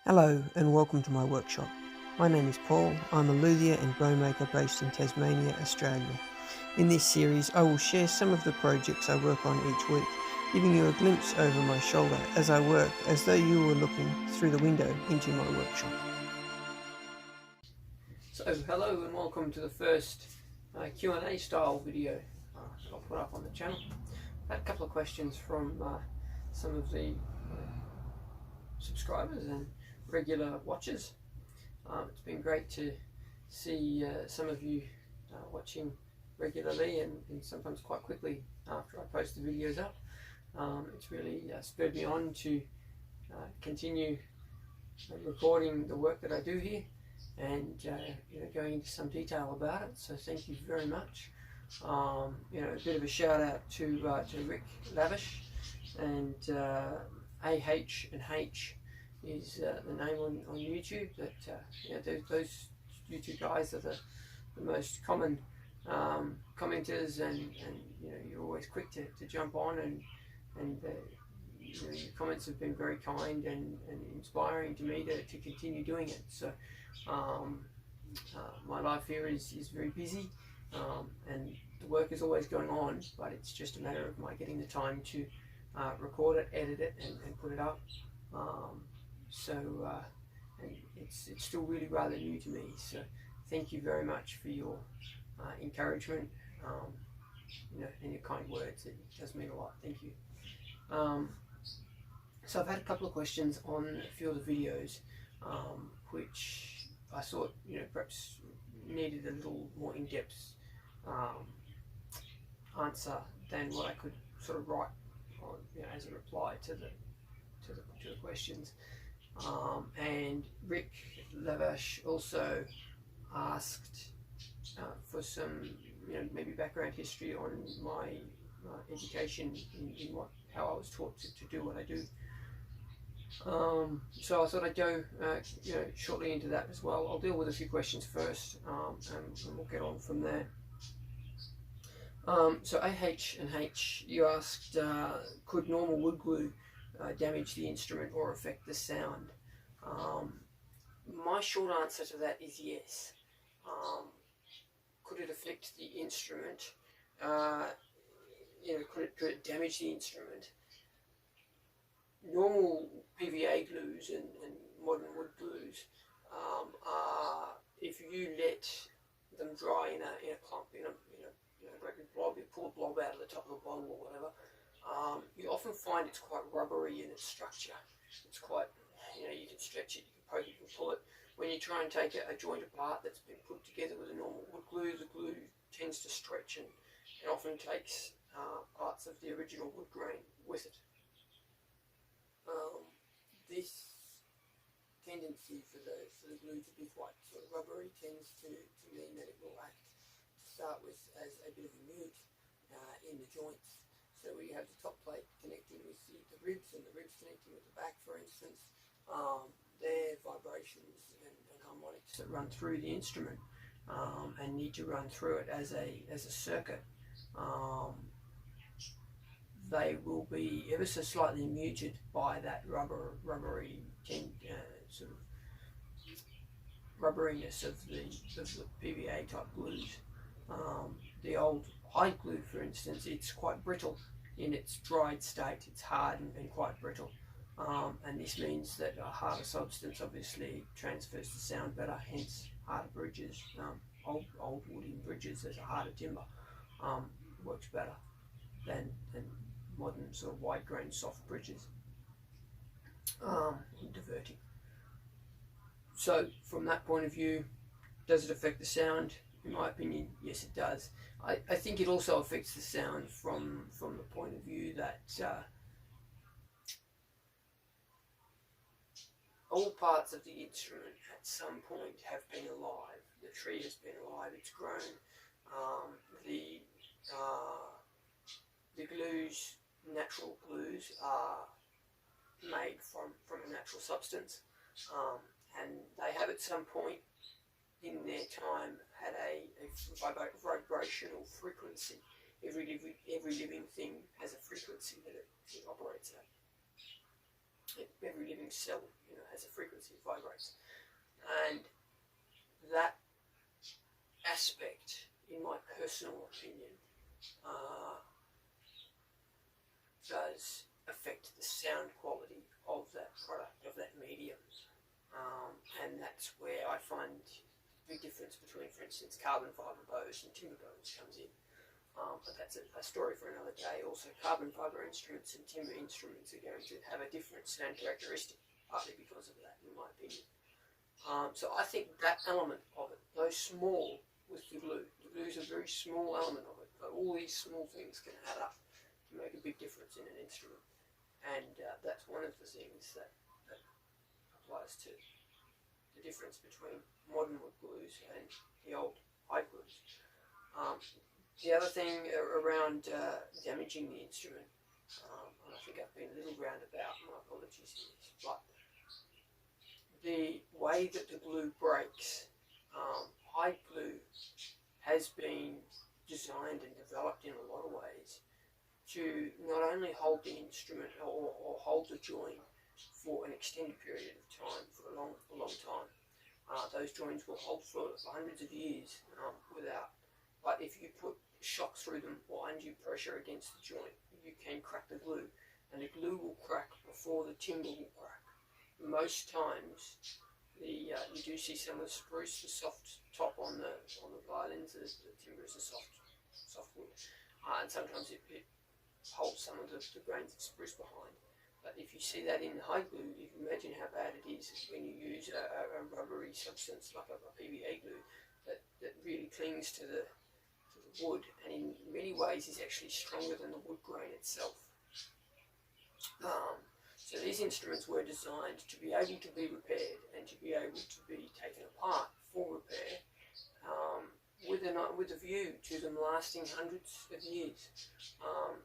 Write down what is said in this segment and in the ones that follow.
Hello and welcome to my workshop. My name is Paul. I'm a luthier and bow maker based in Tasmania, Australia. In this series I will share some of the projects I work on each week, giving you a glimpse over my shoulder as I work as though you were looking through the window into my workshop. So hello and welcome to the first Q&A style video that I'll put up on the channel. I had a couple of questions from some of the subscribers and regular watchers. It's been great to see some of you watching regularly and sometimes quite quickly after I post the videos up. It's really spurred me on to continue recording the work that I do here and going into some detail about it. So thank you very much. A bit of a shout out to Rick Lavish and AH and H is the name on YouTube. That those YouTube guys are the most common commenters, and you're always quick to jump on, and your comments have been very kind and inspiring to me to continue doing it. So my life here is very busy, and the work is always going on, but it's just a matter of my getting the time to record it, edit it, and put it up. And it's still really rather new to me. So thank you very much for your encouragement, and your kind words. It does mean a lot. Thank you. So I've had a couple of questions on a few of the videos, which I thought perhaps needed a little more in-depth answer than what I could sort of write on, as a reply to the questions. And Rick Lavash also asked for some, maybe background history on my education in how I was taught to do what I do. So I thought I'd go, shortly into that as well. I'll deal with a few questions first, and we'll get on from there. So AH and H, you asked, could normal wood glue damage the instrument or affect the sound? My short answer to that is yes. Could it affect the instrument? Could it damage the instrument? Normal PVA glues and modern wood glues are, if you let them dry in a clump, in a record blob, you pull a blob out of the top of the bottle or whatever, you often find it's quite rubbery in its structure. It's quite, you can stretch it, you can poke it, you can pull it. When you try and take a joint apart that's been put together with a normal wood glue, the glue tends to stretch and often takes parts of the original wood grain with it. This tendency for the glue to be quite sort of rubbery tends to mean that it will act, to start with, as a bit of a mute in the joints. So we have the top plate connecting with the ribs, and the ribs connecting with the back, for instance. Their vibrations and harmonics that run through the instrument and need to run through it as a circuit. They will be ever so slightly muted by that rubbery sort of rubberiness of the PVA type glues. The old hide glue, for instance, it's quite brittle in its dried state. It's hard and quite brittle, and this means that a harder substance obviously transfers the sound better. Hence, harder bridges, old wooden bridges as a harder timber works better than modern sort of wide grain soft bridges. Diverting. So from that point of view, does it affect the sound? In my opinion, yes, it does. I think it also affects the sound from the point of view that all parts of the instrument at some point have been alive. The tree has been alive, it's grown. The glues, natural glues, are made from a natural substance, and they have at some point in their time had a vibrational frequency. Every living thing has a frequency that it operates at. Every living cell has a frequency, it vibrates. And that aspect, in my personal opinion, does affect the sound quality of that product, of that medium. And that's where I find the big difference between, for instance, carbon fibre bows and timber bows comes in. But that's a story for another day. Also, carbon fibre instruments and timber instruments are going to have a different sound characteristic, partly because of that, in my opinion. So I think that element of it, though small with the glue is a very small element of it, but all these small things can add up to make a big difference in an instrument. And that's one of the things that applies to the difference between modern wood glues and the old hide glues. The other thing around damaging the instrument, and I think I've been a little roundabout, my apologies for this, but the way that the glue breaks, hide glue has been designed and developed in a lot of ways to not only hold the instrument or hold the joint for an extended period of time, for a long time. Those joints will hold for hundreds of years but if you put shock through them or undue pressure against the joint, you can crack the glue, and the glue will crack before the timber will crack. Most times, you do see some of the spruce, the soft top on the violins, the timber is a soft wood, and sometimes it holds some of the grains of spruce behind. But if you see that in the hide glue, you can imagine how bad it is when you use a rubbery substance like a PVA glue that really clings to the wood, and in many ways is actually stronger than the wood grain itself. So these instruments were designed to be able to be repaired and to be able to be taken apart for repair, with a view to them lasting hundreds of years.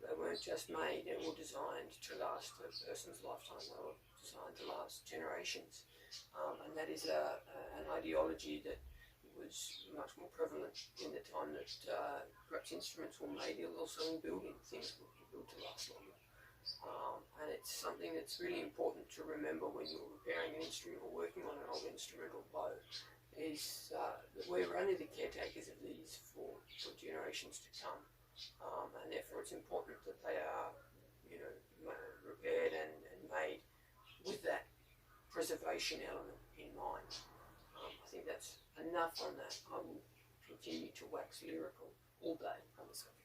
They weren't just made, they were designed to last a person's lifetime, they were designed to last generations. And that is an ideology that was much more prevalent in the time that perhaps instruments were made, also in building. Things were built to last longer. And it's something that's really important to remember when you're repairing an instrument or working on an old instrument or bow, is that we're only the caretakers of these for generations to come. And therefore it's important that they are, repaired and made with that preservation element in mind. I think that's enough on that. I will continue to wax lyrical all day on the subject.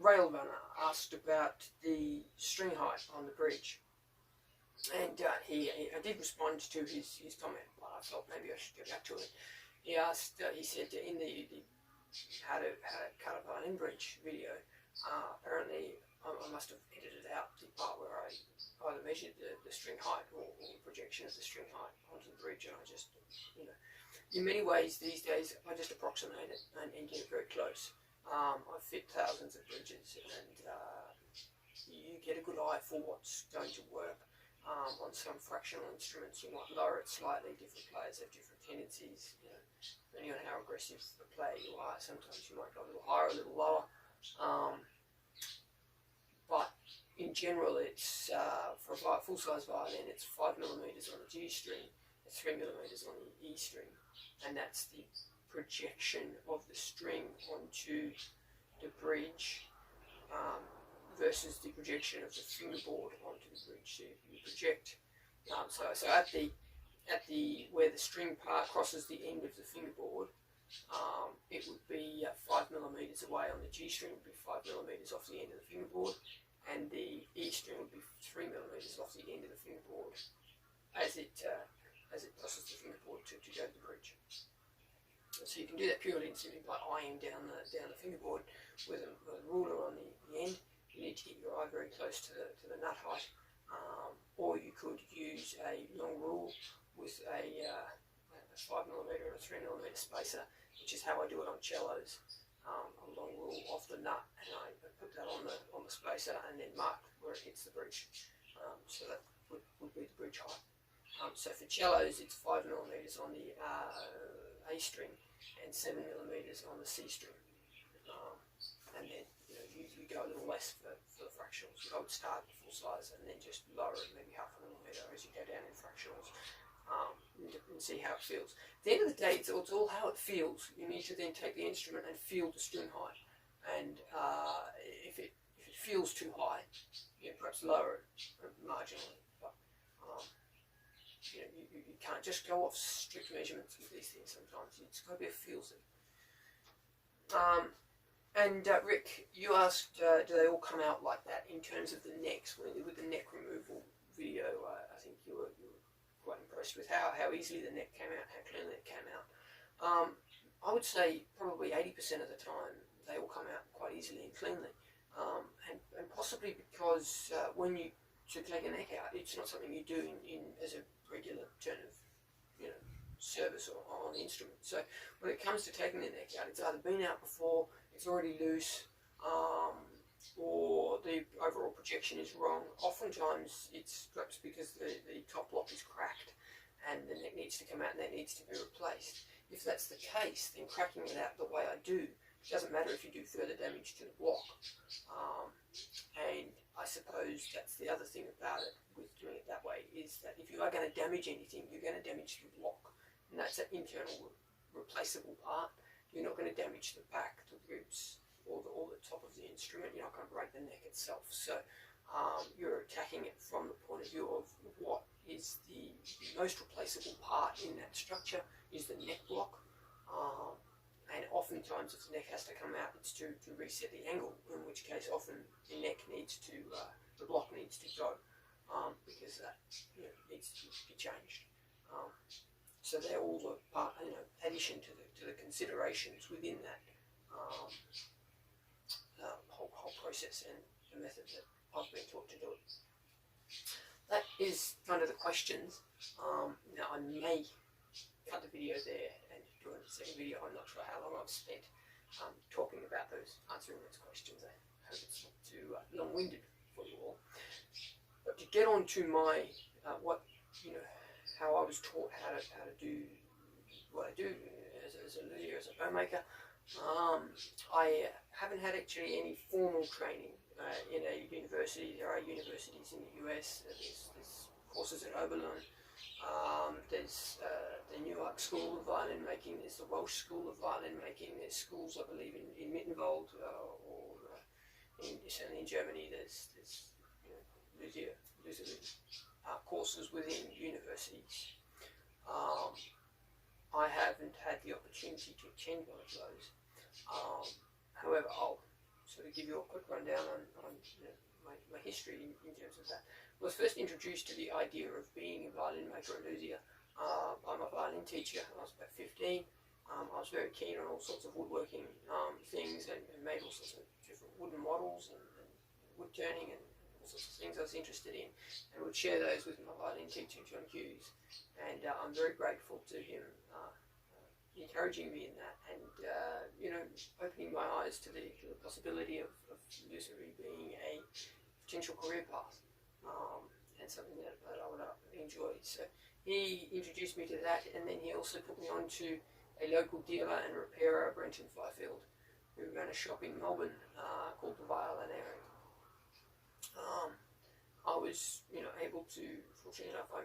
Railrunner asked about the string height on the bridge, and I did respond to his comment, but I thought maybe I should go back to it. He asked, he said in the how to cut a violin bridge video, apparently I must have edited out the part where I either measured the string height or the projection of the string height onto the bridge, and I just, in many ways these days I just approximate it and get it very close. I've fit thousands of bridges, and you get a good eye for what's going to work. On some fractional instruments you might lower it slightly, different players have different tendencies, depending on how aggressive the player you are. Sometimes you might go a little higher, a little lower. But in general, it's for a full-size violin, it's 5mm on the G string, it's 3mm on the E string, and that's the projection of the string onto the bridge versus the projection of the fingerboard onto the bridge. So you project, so at the where the string part crosses the end of the fingerboard, it would be 5mm away on the G string, would be 5mm off the end of the fingerboard, and the E string would be 3mm off the end of the fingerboard as it crosses the fingerboard to go to the bridge. So you can do that purely and simply by eyeing down the fingerboard with a ruler on the end. You need to get your eye very close to the nut height, or you could use a long rule with a 5mm and a 3mm spacer, which is how I do it on cellos. A long rule off the nut, and I put that on the spacer and then mark where it hits the bridge. So that would be the bridge height. So for cellos, it's 5mm on the A string and 7mm on the C string, and then you go a little less for the fractionals. I would start at full size and then just lower it maybe half a millimetre as you go down in fractionals, and see how it feels. At the end of the day, it's all how it feels. You need to then take the instrument and feel the string height, and if it feels too high, perhaps lower it marginally. But you can't just go off strict measurements with these things. Sometimes it's got to be a feel thing. And Rick, you asked, do they all come out like that in terms of the necks? With the neck removal video, I think you were quite impressed with how easily the neck came out, how cleanly it came out. I would say probably 80% of the time they all come out quite easily and cleanly, and possibly because when you take a neck out, it's not something you do in as a regular turn of service or on the instrument. So when it comes to taking the neck out, it's either been out before, it's already loose, or the overall projection is wrong. Oftentimes it's perhaps because the top block is cracked and the neck needs to come out and that needs to be replaced. If that's the case, then cracking it out the way I do, it doesn't matter if you do further damage to the block. And I suppose that's the other thing about it with doing it that way, is that if you are going to damage anything, you're going to damage the block. And that's an internal replaceable part. You're not going to damage the back, the ribs, or the top of the instrument. You're not going to break the neck itself. So you're attacking it from the point of view of what is the most replaceable part in that structure is the neck block. And oftentimes if the neck has to come out, it's to reset the angle, in which case often the neck needs to, the block needs to go, because that needs to be changed. So they're all the part, addition to the considerations within that whole process and the method that I've been taught to do it. That is kind of the questions. Now I may cut the video there and do a second video. I'm not sure how long I've spent talking about those, answering those questions. I hope it's not too long-winded for you all. But to get on to my how I was taught how to do what I do as a luthier, as a bow maker. I haven't had actually any formal training in a university. There are universities in the US. There's courses at Oberlin. There's the Newark School of Violin Making. There's the Welsh School of Violin Making. There's schools, I believe, in Mittenwald or certainly in Germany. There's luthier courses within universities. I haven't had the opportunity to attend one of those. However, I'll sort of give you a quick rundown on my history in terms of that. I was first introduced to the idea of being a violin maker and luthier by my violin teacher when I was about 15. I was very keen on all sorts of woodworking things and made all sorts of different wooden models and wood turning and all sorts of things I was interested in, and would share those with my violin teacher, John Hughes. And I'm very grateful to him encouraging me in that, and opening my eyes to the possibility of luthiery being a potential career path, and something that I would enjoy. So he introduced me to that, and then he also put me on to a local dealer and repairer, Brenton Fifield, who ran a shop in Melbourne called the Violin. I was able to, fortunately enough, I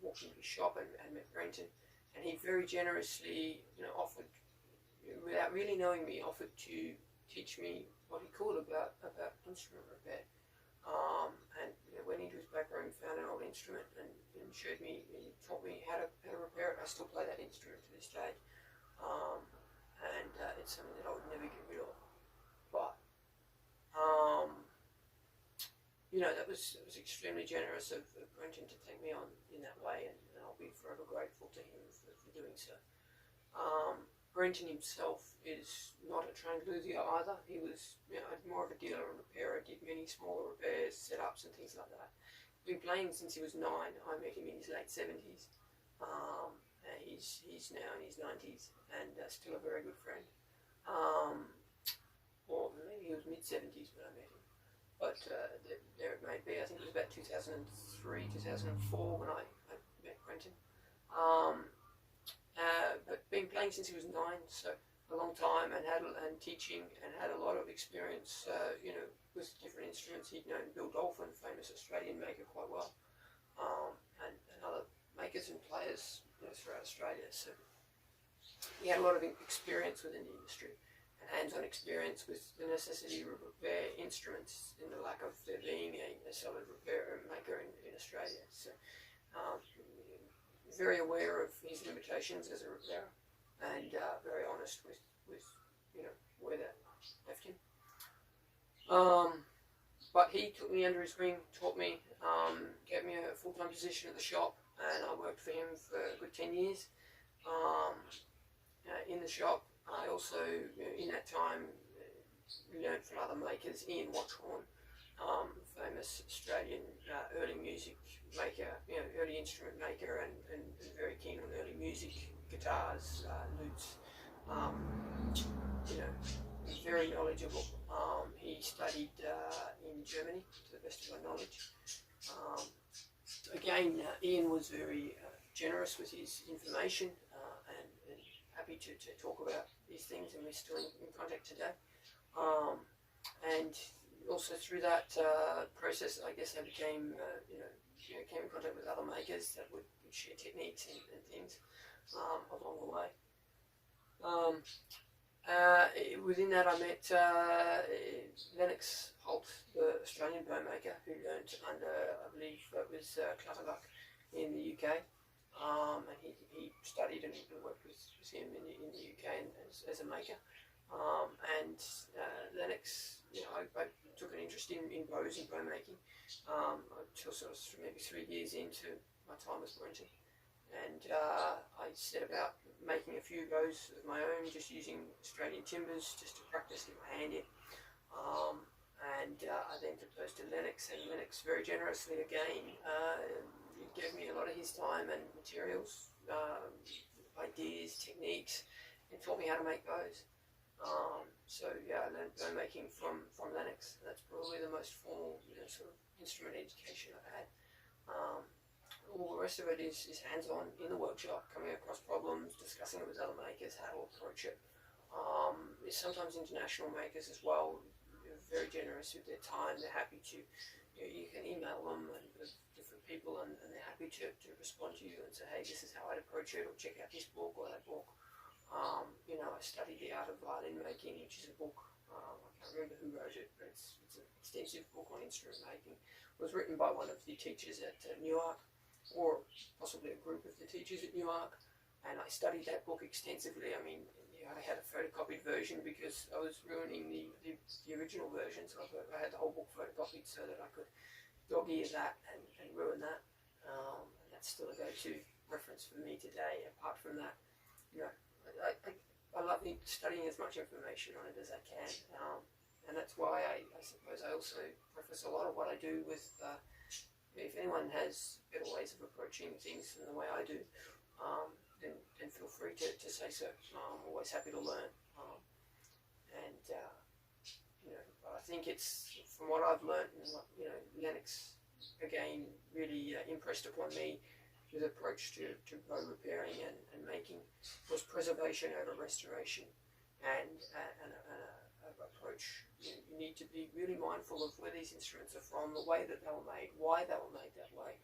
walked into his shop and met Brenton, and he very generously offered, without really knowing me, offered to teach me what he could about instrument repair. And went into his back room, found an old instrument, and showed me, he taught me how to repair it. I still play that instrument to this day, and it's something that I would never get rid of. But that was extremely generous of Brenton to take me on in that way, and I'll be forever grateful to him for doing so. Brenton himself is not a trained luthier either. He was more of a dealer and repairer, did many smaller repairs, setups and things like that. Been playing since he was 9. I met him in his late 70s. He's now in his 90s and still a very good friend. Or maybe he was mid-70s when I met him. But there it may be. I think it was about 2003, 2004 when I met Brenton. But been playing since he was 9, so a long time and teaching and had a lot of experience, with different instruments. He'd known Bill Dolphin, famous Australian maker, quite well, and other makers and players throughout Australia. So he had a lot of experience within the industry and hands-on experience with the necessity to repair instruments in the lack of there being a solid repair maker in Australia. So very aware of his limitations as a repairer, and very honest with where that left him. But he took me under his wing, taught me, gave me a full-time position at the shop, and I worked for him for a good 10 years in the shop. I also, in that time, learned from other makers. Ian Watchorn, famous Australian early music maker, early instrument maker, and very keen on early music, guitars, lutes. Very knowledgeable. He studied in Germany, to the best of my knowledge. Again, Ian was very generous with his information and happy to talk about these things, and we're still in contact today. And also through that process, I guess I became, came in contact with other makers that would share techniques and things along the way. Within that, I met Lennox Holt, the Australian bow maker, who learned under, I believe it was Clutterbuck in the UK. And he studied and worked with him in the UK as a maker. And Lennox, I took an interest in bows and bow making until sort of maybe 3 years into my time as Brenton. And I set about making a few bows of my own, just using Australian timbers, just to practice, get my hand in. And I then proposed to Lennox, and Lennox very generously again gave me a lot of his time and materials, ideas, techniques, and taught me how to make bows. So yeah, I learned bow making from Lennox. That's probably the most formal sort of instrument education I've had. All the rest of it is hands-on in the workshop, coming across problems, discussing it with other makers, how to approach it. There's sometimes international makers as well. They're very generous with their time. They're happy to, you can email them and with different people, and they're happy to respond to you and say, hey, this is how I'd approach it, or check out this book or that book. I studied the Art of Violin Making, which is a book, I can't remember who wrote it, but it's an extensive book on instrument making. It was written by one of the teachers at Newark, or possibly a group of the teachers at Newark, and I studied that book extensively. I mean, I had a photocopied version because I was ruining the original version, so I had the whole book photocopied so that I could dog-ear that and ruin that. And that's still a go-to reference for me today. Apart from that, I love studying as much information on it as I can, and that's why I suppose I also preface a lot of what I do with if anyone has better ways of approaching things than the way I do, then feel free to say so. I'm always happy to learn. I think it's, from what I've learned, and what Lennox again really impressed upon me, his approach to bow repairing and making was preservation over restoration, and an approach. You need to be really mindful of where these instruments are from, the way that they were made, why they were made that way,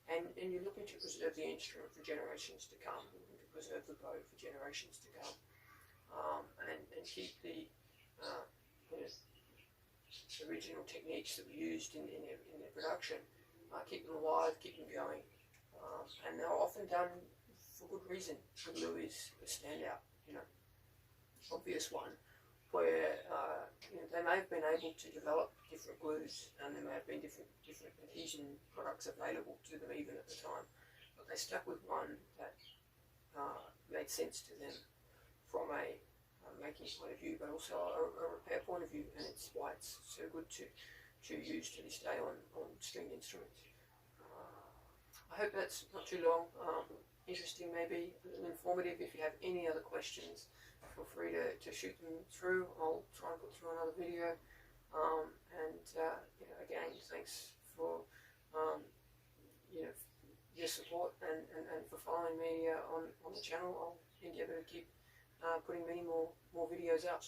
and you're looking to preserve the instrument for generations to come, you're looking to preserve the bow for generations to come, and keep the original techniques that were used in their production, keep them alive, keep them going, and they're often done for good reason. The glue is a standout, obvious one, where they may have been able to develop different glues, and there may have been different adhesion products available to them even at the time, but they stuck with one that made sense to them from a making point of view, but also a repair point of view, and it's why it's so good to use to this day on stringed instruments. I hope that's not too long, interesting maybe, a little informative. If you have any other questions, feel free to shoot them through. I'll try and put through another video. Again, thanks for your support and for following me on the channel. I'll endeavour to keep putting many more videos out.